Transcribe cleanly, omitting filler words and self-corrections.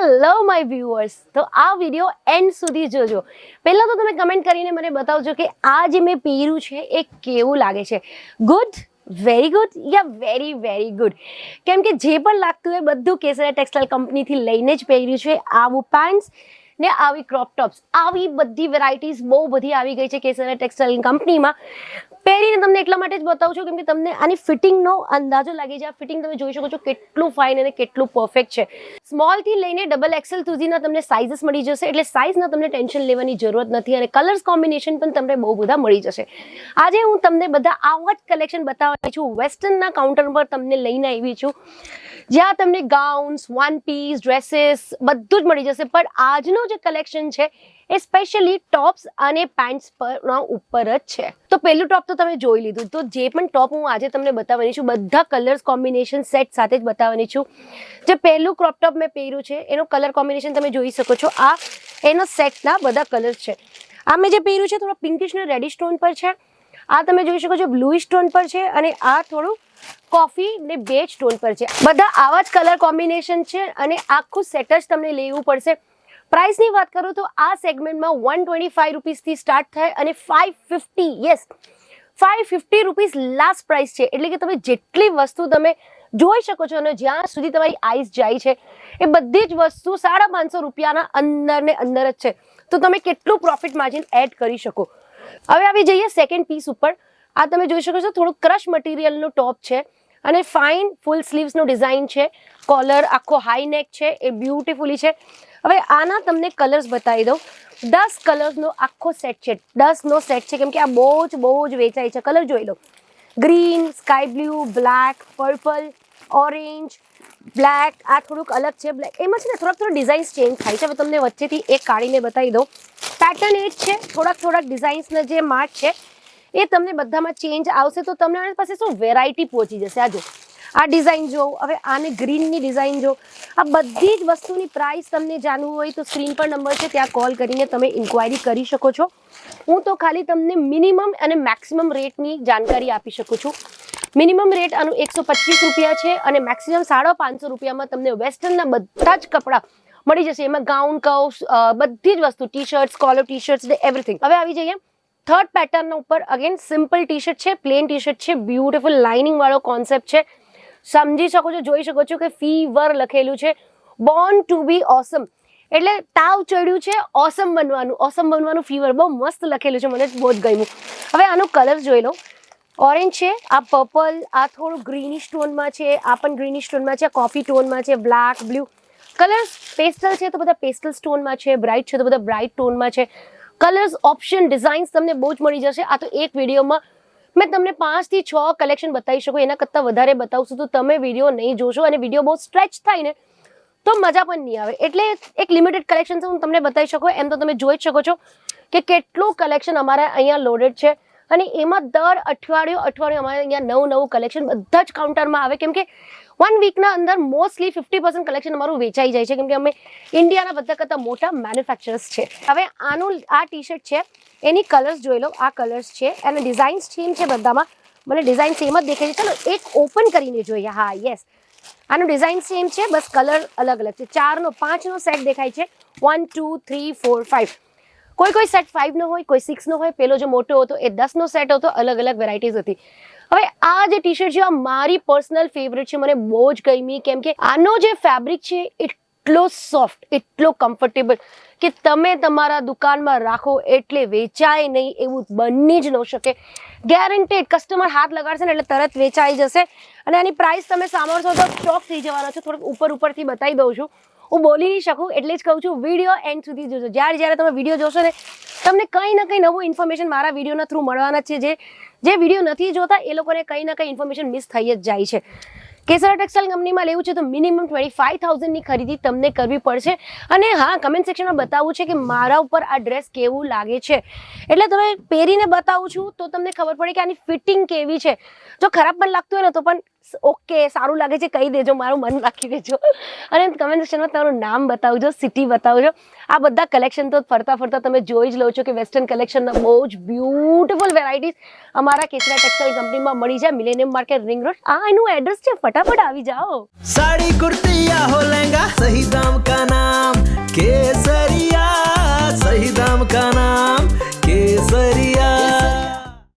Hello my viewers, તો આ video and સુધી જોજો. પહેલા તો તમે કમેન્ટ કરીને મને બતાવજો કે આ જે મેં પહેર્યું છે એ કેવું લાગે છે. ગુડ, વેરી ગુડ યા વેરી વેરી ગુડ? કેમ કે જે પણ લાગતું હોય બધું કેસરિયા ટેક્સટાઇલ કંપનીથી લઈને જ પહેર્યું છે. આવું પેન્ટ્સ ને આવી ક્રોપ ટોપ્સ, આવી બધી વેરાયટીઝ બહુ બધી આવી ગઈ છે કેસરિયા ટેક્સટાઇલ કંપનીમાં. પહેરીને તમને એટલા માટે જ બતાવું છું કેમ કે તમને આની ફિટિંગનો અંદાજો લાગી જાય. ફિટિંગ તમે જોઈ શકો છો કેટલું ફાઇન અને કેટલું પરફેક્ટ છે. સ્મોલથી લઈને ડબલ એક્સેલ સુધીના તમને સાઇઝીસ મળી જશે, એટલે સાઇઝના તમને ટેન્શન લેવાની જરૂરત નથી અને કલર્સ કોમ્બિનેશન પણ તમને બહુ બધા મળી જશે. આજે હું તમને બધા આવા જ કલેક્શન બતાવવાની છું. વેસ્ટર્નના કાઉન્ટર પર તમને લઈને આવી છું, જ્યાં તમને ગાઉન્સ, વન પીસ, ડ્રેસીસ બધું જ મળી જશે. પણ આજનો જે કલેક્શન છે એ સ્પેશિયલી ટોપ્સ અને પેન્ટ્સ પર ઉપર જ છે. તો પહેલું ટોપ તો તમે જોઈ લીધું. તો જે પણ ટોપ હું આજે તમને બતાવવાની છું બધા કલર્સ કોમ્બિનેશન સેટ સાથે જ બતાવવાની છું. જે પહેલું ક્રોપ ટોપ મેં પહેર્યું છે એનો કલર કોમ્બિનેશન તમે જોઈ શકો છો. આ એનો સેટના બધા કલર્સ છે. આ મેં જે પહેર્યું છે થોડો પિંકિશ ને રેડિશ ટોન પર છે. આ તમે જોઈ શકો છો બ્લુઇશ ટોન પર છે અને આ થોડું કોફી ને બેજ ટોન પર છે. બધા આવા જ કલર કોમ્બિનેશન છે અને આખું સેટ જ તમને લેવું પડશે. પ્રાઇસની વાત કરું તો આ સેગમેન્ટમાં 125 રૂપીસથી સ્ટાર્ટ થાય અને 550, યસ 550 રૂપીસ લાસ્ટ પ્રાઇસ છે. એટલે કે તમે જેટલી વસ્તુ તમે જોઈ શકો છો અને જ્યાં સુધી તમારી આઈસ જાય છે એ બધી જ વસ્તુ 550 રૂપિયાના અંદર ને અંદર જ છે. તો તમે કેટલું પ્રોફિટ માર્જિન એડ કરી શકો. હવે આવી જઈએ સેકન્ડ પીસ ઉપર. આ તમે જોઈ શકો છો થોડું ક્રશ મટીરિયલનો ટોપ છે અને ફાઇન ફૂલ સ્લીવ્સનો ડિઝાઇન છે. કોલર આખો હાઈ નેક છે, એ બ્યુટીફુલી છે. હવે આના તમને કલર્સ બતાવી દઉં. 10 કલર્સનો આખો સેટ છે. 10નો સેટ છે કેમ કે આ બહુ જ વેચાય છે. કલર જોઈ લો. Green, sky blue, black, purple, orange, black. આ થોડુંક અલગ છે. બ્લેક એમાં છે ને થોડાક ડિઝાઇન્સ ચેન્જ થાય છે. હવે તમને વચ્ચેથી એક કાઢીને બતાવી દઉં. પેટર્ન એ જ છે. થોડાક ડિઝાઇન્સના જે માર્ક છે એ તમને બધામાં ચેન્જ આવશે. તો તમને આની પાસે શું વેરાયટી પહોંચી જશે. આ જો આ ડિઝાઇન જો, હવે આને ગ્રીનની ડિઝાઇન જો. આ બધી જ વસ્તુની પ્રાઇસ તમને જાણવું હોય તો સ્ક્રીન પર નંબર છે, ત્યાં કોલ કરીને તમે ઇન્ક્વાયરી કરી શકો છો. હું તો ખાલી તમને મિનિમમ અને મેક્સિમમ રેટની જાણકારી આપી શકું છું. મિનિમમ રેટ આનું 125 રૂપિયા છે અને મેક્સિમમ 550 રૂપિયામાં તમને વેસ્ટર્નના બધા જ કપડાં મળી જશે. એમાં ગાઉન, કવ્સ, બધી જ વસ્તુ, T shirts, collar T shirts ને એવરીથિંગ. હવે આવી જઈએ થર્ડ પેટર્ન ઉપર. અગેન સિમ્પલ ટી શર્ટ છે, પ્લેન ટી શર્ટ છે, બ્યુટીફુલ લાઇનિંગ વાળો કોન્સેપ્ટ છે. સમજી શકો છો, જોઈ શકો છો કે ફીવર લખેલું છે. બોર્ન ટુ બી ઓસમ, એટલે તાવ ચડ્યું છે ઓસમ બનવાનું ફીવર. બહુ મસ્ત લખેલું છે, મને બહુ જ ગમ્યું. હવે આનો કલર જોઈ લો. ઓરેન્જ છે, આ પર્પલ, આ થોડું ગ્રીનિશ ટોનમાં છે, આ પણ ગ્રીનિશ ટોનમાં છે, કોફી ટોનમાં છે, બ્લેક, બ્લુ. કલર્સ પેસ્ટલ છે તો બધા પેસ્ટલ ટોનમાં છે, બ્રાઇટ છે તો બધા બ્રાઇટ ટોનમાં છે. કલર્સ, ઓપ્શન, ડિઝાઇન્સ તમને બહુ જ મળી જશે. આ તો એક વિડીયોમાં મેં તમને 5 થી 6 કલેક્શન બતાવી શકું. એના કરતાં વધારે બતાવશું તો તમે વિડીયો નહીં જોશો અને વિડીયો બહુ સ્ટ્રેચ થાય ને તો મજા પણ નહીં આવે. એટલે એક લિમિટેડ કલેક્શન હું તમને બતાવી શકું. એમ તો તમે જોઈ જ શકો છો કે કેટલું કલેક્શન અમારા અહીંયા લોડેડ છે અને એમાં દર અઠવાડિયું અમારે અહીંયા નવું કલેક્શન બધા જ કાઉન્ટરમાં આવે. કેમ કે 1 વીકના અંદર મોસ્ટલી 50% કલેક્શન અમારું વેચાઈ જાય છે કેમ કે અમે ઇન્ડિયાના બધા કરતાં મોટા મેન્યુફેક્ચરર્સ છે. હવે આનું આ ટી શર્ટ છે, એની કલર્સ જોઈ લો. આ કલર્સ છે અને ડિઝાઇન સેમ છે બધામાં. મને ડિઝાઇન સેમ જ દેખાય છે. ચલો એક ઓપન કરીને જોઈએ. હા, યસ, આનું ડિઝાઇન સેમ છે, બસ કલર અલગ છે. 5નો સેટ દેખાય છે. 1 2 3 4 5. કોઈ સેટ 5નો હોય, કોઈ 6નો હોય. પેલો જે મોટો હતો એ 10નો સેટ હતો. અલગ વેરાયટીઝ હતી. હવે આ જે ટી શર્ટ છે આ મારી પર્સનલ ફેવરેટ છે. મને બહુ જ ગમી કેમ કે આનો જે ફેબ્રિક છે એટલો સોફ્ટ, એટલો કમ્ફર્ટેબલ કે તમે તમારા દુકાનમાં રાખો એટલે વેચાય નહીં એવું બની જ ન શકે. ગેરંટેડ. કસ્ટમર હાથ લગાડશે ને એટલે તરત વેચાઈ જશે. અને આની પ્રાઇસ તમે સાંભળશો તો શોક થઈ જવાના છો. થોડુંક ઉપરથી બતાવી દઉં છું. હું બોલી નહીં શકું એટલે જ કહું છું વિડીયો એન્ડ સુધી જોજો. જ્યારે તમે વિડીયો જોશો ને તમને કંઈ ના કંઈ નવું ઇન્ફોર્મેશન મારા વિડીયોના થ્રુ મળવાના છે. જે વિડીયો નથી જોતા એ લોકોને કંઈ ના કંઈ ઇન્ફોર્મેશન મિસ થઈ જ જાય છે. કેસરિયા ટેક્સટાઇલ કંપનીમાં લેવું છે તો મિનિમમ 25,000ની ખરીદી તમને કરવી પડશે. અને હા, કમેન્ટ સેક્શનમાં બતાવવું છે કે મારા ઉપર આ ડ્રેસ કેવું લાગે છે. એટલે તમે પહેરીને બતાવું છું તો તમને ખબર પડે કે આની ફિટિંગ કેવી છે. જો ખરાબ પણ લાગતું હોય ને તો પણ ઓકે, સારું લાગે છે કહી દેજો, મારું મન રાખી દેજો. અને કમેન્ટ સેક્શનમાં તમારું નામ બતાવજો, સિટી બતાવજો. આ બધા કલેક્શન તો ફરતા તમે જોઈ જ લો છો કે વેસ્ટર્ન કલેક્શનના બહુ જ બ્યુટીફુલ વેરાયટીઝ અમારા કેસરિયા ટેક્સટાઇલ કંપનીમાં મળી જાય. Millennium market, ring road. એનું એડ્રેસ છે, ફટાફટ આવી જાઓ. साड़ी कुर्ती या हो लहंगा, सही दाम का नाम केसरिया सही दाम का नाम